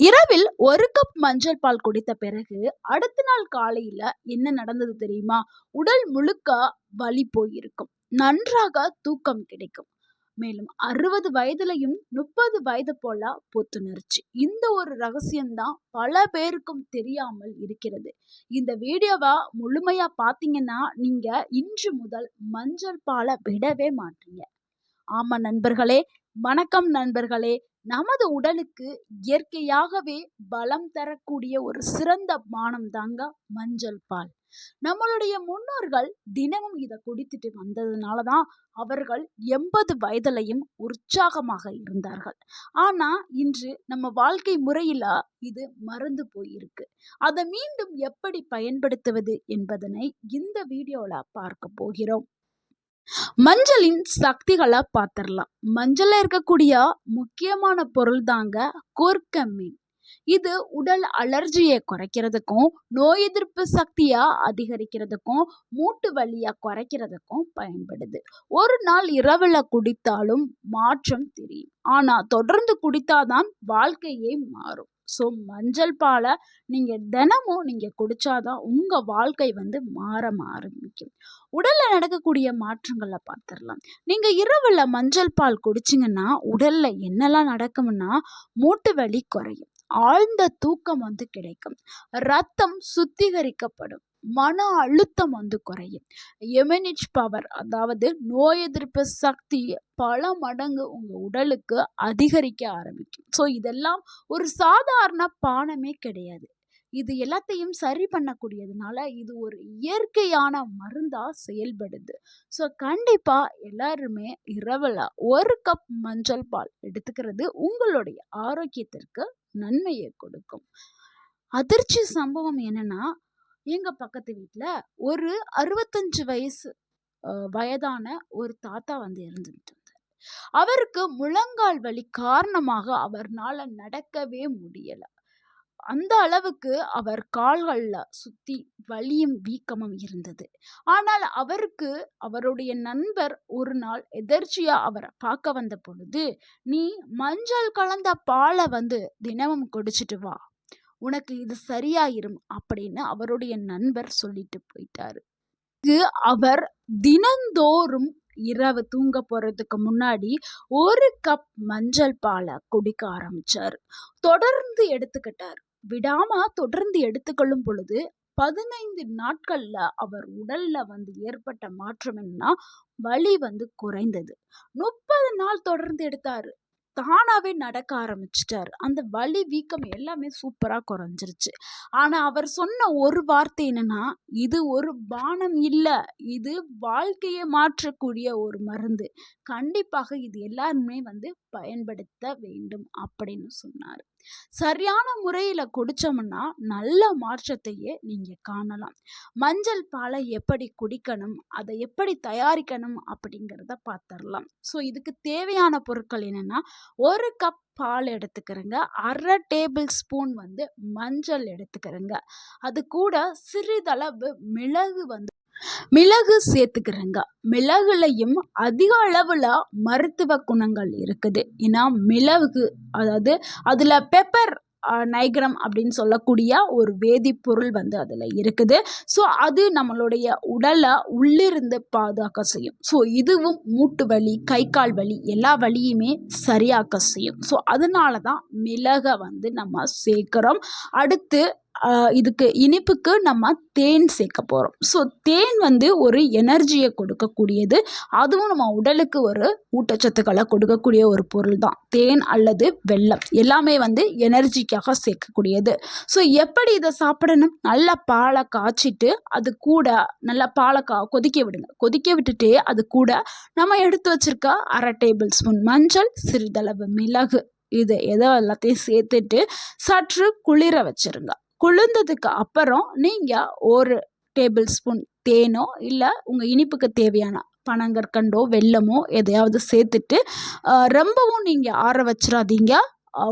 இரவில் 1 கப் மஞ்சள் பால் குடித்த பிறகு அடுத்த நாள் காலையில என்ன நடந்தது தெரியுமா? உடல் முழுக்க வலி போயிருக்கும். நன்றாக தூக்கம் கிடைக்கும். மேலும் 60 வயதிலையும் 30 வயது போல புத்துணர்ச்சி. இந்த ஒரு ரகசியம் தான் பல பேருக்கும் தெரியாமல் இருக்கிறது. இந்த வீடியோவ முழுமையா பார்த்தீங்கன்னா, நீங்க இன்று முதல் மஞ்சள் பால விடவே மாட்டீங்க. ஆமா நண்பர்களே, வணக்கம் நண்பர்களே. நமது உடலுக்கு இயற்கையாகவே பலம் தரக்கூடிய ஒரு சிறந்த பானம் தாங்க மஞ்சள் பால். நம்மளுடைய முன்னோர்கள் தினமும் இதை குடித்துட்டு வந்ததுனால தான் அவர்கள் 80 வயதிலையும் உற்சாகமாக இருந்தார்கள். ஆனா இன்று நம்ம வாழ்க்கை முறையில இது மறந்து போயிருக்கு. அதை மீண்டும் எப்படி பயன்படுத்துவது என்பதனை இந்த வீடியோல பார்க்க போகிறோம். மஞ்சளின் சக்திகளை பார்த்திடலாம். மஞ்சள்ல இருக்கக்கூடிய முக்கியமான பொருள் தாங்க கூர்க்கமீன். இது உடல் அலர்ஜியை குறைக்கிறதுக்கும், நோய் எதிர்ப்பு சக்தியா அதிகரிக்கிறதுக்கும், மூட்டு வலியை குறைக்கிறதுக்கும் பயன்படுது. ஒரு நாள் இரவுல குடித்தாலும் மாற்றம் தெரியும். ஆனா தொடர்ந்து குடித்தாதான் வாழ்க்கையே மாறும். ஸோ மஞ்சள் பாலை தினமும் குடிச்சாதான் உங்க வாழ்க்கை மாற ஆரம்பிக்கும். உடல்ல நடக்கக்கூடிய மாற்றங்களை பார்த்துடலாம். நீங்க இரவுல மஞ்சள் பால் குடிச்சிங்கன்னா உடல்ல என்னெல்லாம் நடக்கும்னா, மூட்டு வலி குறையும், ஆழ்ந்த தூக்கம் கிடைக்கும், ரத்தம் சுத்திகரிக்கப்படும், மன அழுத்தம் குறையும், இம்யூனிட்டி பவர் அதாவது நோய் எதிர்ப்பு சக்தி பல மடங்கு உங்க உடலுக்கு அதிகரிக்க ஆரம்பிக்கும். ஸோ இதெல்லாம் ஒரு சாதாரண பானமே கிடையாது. இது எல்லாத்தையும் சரி பண்ணக்கூடியதுனால இது ஒரு இயற்கையான மருந்தா செயல்படுது. ஸோ கண்டிப்பா எல்லாருமே இரவுல 1 கப் மஞ்சள் பால் எடுத்துக்கிறது உங்களுடைய ஆரோக்கியத்திற்கு நன்மையை கொடுக்கும். அதிர்ச்சி சம்பவம் என்னன்னா, எங்க பக்கத்து வீட்டுல ஒரு 65 வயசு வயதான ஒரு தாத்தா இருந்துட்டு இருந்தார். அவருக்கு முழங்கால் வலி காரணமாக அவர்னால நடக்கவே முடியல. அந்த அளவுக்கு அவர் கால்கள்ல சுத்தி வலியும் வீக்கமும் இருந்தது. ஆனால் அவருக்கு அவருடைய நண்பர் ஒரு நாள் எதர்ச்சியா அவரை பார்க்க வந்த பொழுது, நீ மஞ்சள் கலந்த பாலை தினமும் குடிச்சிட்டு வா, உனக்கு இது சரியாயிரும் அப்படின்னு அவருடைய நண்பர் சொல்லிட்டு போயிட்டாரு. அவர் தினந்தோறும் இரவு தூங்க போறதுக்கு முன்னாடி 1 கப் மஞ்சள் பாலை குடிக்க ஆரம்பிச்சாரு. தொடர்ந்து எடுத்துக்கிட்டார். விடாம தொடர்ந்து எடுத்துக்கொள்ளும் பொழுது 15 நாட்கள்ல அவர் உடல்ல ஏற்பட்ட மாற்றம் என்னன்னா, வலி குறைந்தது. 30 நாள் தொடர்ந்து எடுத்தாரு. தானாவே நடக்க ஆரம்பிச்சிட்டாரு. அந்த வலி வீக்கம் எல்லாமே சூப்பரா குறைஞ்சிருச்சு. ஆனா அவர் சொன்ன ஒரு வார்த்தை என்னன்னா, இது ஒரு பானம் இல்ல, இது வாழ்க்கையை மாற்றக்கூடிய ஒரு மருந்து. கண்டிப்பாக இது எல்லாருமே பயன்படுத்த வேண்டும் அப்படின்னு சொன்னாரு. சரியான முறையில குடிச்சோம்னா நல்ல மாற்றத்தையே நீங்க காணலாம். மஞ்சள் பாலை எப்படி குடிக்கணும், அதை எப்படி தயாரிக்கணும் அப்படிங்கிறத பார்த்துடலாம். ஸோ இதுக்கு தேவையான பொருட்கள் என்னன்னா, 1 கப் பால் எடுத்துக்கிறேங்க, 1/2 டேபிள் ஸ்பூன் மஞ்சள் எடுத்துக்கிறேங்க, அது கூட சிறிதளவு மிளகு சேர்த்துக்கிறேங்க. மிளகுலையும் அதிக அளவுல மருத்துவ குணங்கள் இருக்குது. ஏன்னா மிளகு அதாவது அதுல பெப்பர் நைக்ரம் அப்படின்னு சொல்லக்கூடிய ஒரு வேதிப்பொருள் அதுல இருக்குது. ஸோ அது நம்மளுடைய உடலை உள்ளிருந்து பாதுகாக்க செய்யும். ஸோ இதுவும் மூட்டு வலி, கை கால் வலி எல்லா வலியுமே சரியாக்க செய்யும். ஸோ அதனால தான் மிளகை நம்ம சேர்க்கிறோம். அடுத்து இதுக்கு இனிப்புக்கு நம்ம தேன் சேர்க்க போகிறோம். ஸோ தேன் ஒரு எனர்ஜியை கொடுக்கக்கூடியது. அதுவும் நம்ம உடலுக்கு ஒரு ஊட்டச்சத்துக்களை கொடுக்கக்கூடிய ஒரு பொருள் தான் தேன் அல்லது வெல்லம். எல்லாமே எனர்ஜிக்காக சேர்க்கக்கூடியது. ஸோ எப்படி இதை சாப்பிடணும்? நல்ல பாலை காய்ச்சிட்டு அது கூட நல்ல பாலை கொதிக்க விடுங்க. கொதிக்க விட்டுட்டு அது கூட நம்ம எடுத்து வச்சிருக்க 1/2 டேபிள் ஸ்பூன் மஞ்சள், சிறிதளவு மிளகு, இது எல்லாத்தையும் சேர்த்துட்டு சற்று குளிர வச்சிருங்க. குளிர்ந்ததுக்கு அப்புறம் நீங்கள் 1 டேபிள் ஸ்பூன் தேனோ இல்லை உங்கள் இனிப்புக்கு தேவையான பனங்கற்கண்டோ வெல்லமோ எதையாவது சேர்த்துட்டு ரொம்பவும் நீங்கள் ஆற வச்சிடாதீங்க.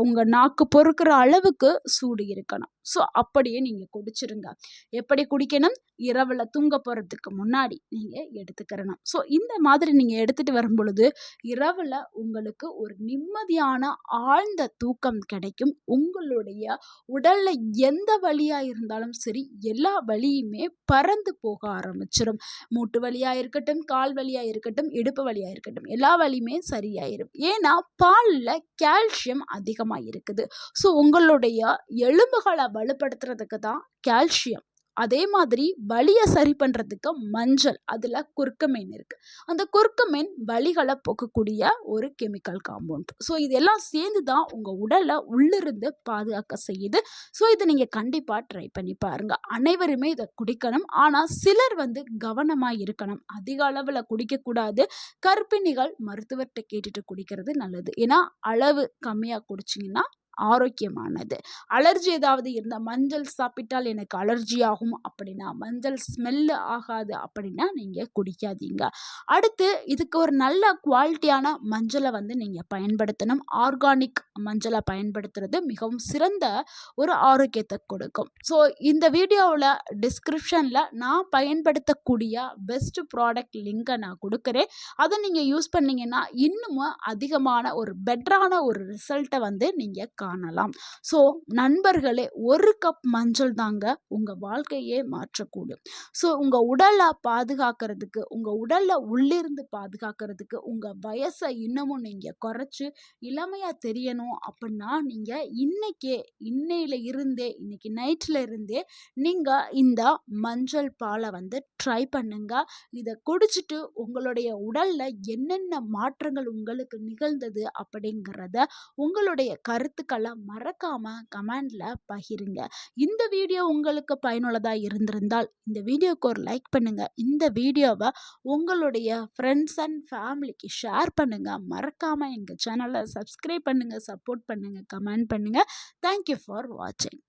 உங்கள் நாக்கு பொறுக்கிற அளவுக்கு சூடு இருக்கணும். ஸோ அப்படியே நீங்க குடிச்சிருங்க. எப்படி குடிக்கணும்? இரவுல தூங்க போறதுக்கு முன்னாடி நீங்க எடுத்துக்கிறணும். ஸோ இந்த மாதிரி நீங்க எடுத்துட்டு வரும்பொழுது, இரவுல உங்களுக்கு ஒரு நிம்மதியான ஆழ்ந்த தூக்கம் கிடைக்கும். உங்களுடைய உடல்ல எந்த வலியா இருந்தாலும் சரி, எல்லா வலியுமே பறந்து போக ஆரம்பிச்சிரும். மூட்டு வலியா இருக்கட்டும், கால் வலியா இருக்கட்டும், இடுப்பு வலியா இருக்கட்டும், எல்லா வலியுமே சரியாயிரும். ஏன்னா, பால்ல கால்சியம் அதிகமா இருக்குது. ஸோ உங்களுடைய எலும்புகள வலுப்படுத்துறதுக்கு தான் கால்சியம். அதே மாதிரி வலிய சரி பண்றதுக்கு மஞ்சள், அதுல குர்குமின் இருக்கு. அந்த குர்குமின் வலிகள போக்கக்கூடிய ஒரு கெமிக்கல் காம்பவுண்ட். ஸோ இதெல்லாம் சேர்ந்து தான் உங்க உடல உள்ளிருந்து பாதுகாக்க செய்யுது. ஸோ இத நீங்க கண்டிப்பா ட்ரை பண்ணி பாருங்க. அனைவருமே இத குடிக்கணும். ஆனா சிலர் கவனமா இருக்கணும். அதிக அளவுல குடிக்கக்கூடாது. கர்ப்பிணிகள் மருத்துவர்ட்ட கேட்டுட்டு குடிக்கிறது நல்லது. ஏன்னா அளவு கம்மியா குடிச்சீங்கன்னா ஆரோக்கியமானது. அலர்ஜி ஏதாவது இருந்தா, மஞ்சள் சாப்பிட்டால் எனக்கு அலர்ஜி ஆகும் அப்படின்னா, மஞ்சள் ஸ்மெல் ஆகாது அப்படின்னா நீங்க குடிக்காதீங்க. அடுத்து இதுக்கு ஒரு நல்ல குவாலிட்டியான மஞ்சள நீங்க பயன்படுத்தணும். ஆர்கானிக் மஞ்சள பயன்படுத்துறது மிகவும் சிறந்த ஒரு ஆரோக்கியத்த கொடுக்கும். ஸோ இந்த வீடியோவுல டிஸ்கிரிப்ஷன்ல நான் பயன்படுத்தக்கூடிய பெஸ்ட் ப்ராடக்ட் லிங்க நான் குடுக்கிறேன். அத நீங்க யூஸ் பண்ணீங்கன்னா, இன்னமும் அதிகமான ஒரு பெட்டரான ஒரு ரிசல்ட்ட நீங்க காணலாம். ஸோ நண்பர்களே, 1 கப் மஞ்சள் தாங்க உங்க வாழ்க்கையே மாற்றக்கூடும். ஸோ உங்க உடல பாதுகாக்கிறதுக்கு, உங்க உடல்ல உள்ளிருந்து பாதுகாக்கிறதுக்கு, உங்க வயச இன்னமும் நீங்க குறைச்சு இளமையா தெரியணும் அப்படின்னா, நீங்க இன்னையில இருந்தே, இன்னைக்கு நைட்ல இருந்தே நீங்க இந்த மஞ்சள் பால ட்ரை பண்ணுங்க. இத குடிச்சிட்டு உங்களுடைய உடல்ல என்னென்ன மாற்றங்கள் உங்களுக்கு நிகழ்ந்தது அப்படிங்கிறத உங்களுடைய கருத்துக்கள மறக்காம கமெண்ட்ல பகிருங்க. இந்த வீடியோ உங்களுக்கு பயனுள்ளதா இருந்திருந்தால், இந்த வீடியோக்கு ஒரு லைக் பண்ணுங்க. இந்த வீடியோவ உங்களுடைய ஃப்ரெண்ட்ஸ் அண்ட் ஃபேமிலிக்கு ஷேர் பண்ணுங்க. மறக்காம எங்க சேனல சப்ஸ்கிரைப் பண்ணுங்க, சப்போர்ட் பண்ணுங்க, கமெண்ட் பண்ணுங்க. தேங்க் யூ ஃபார் வாட்சிங்.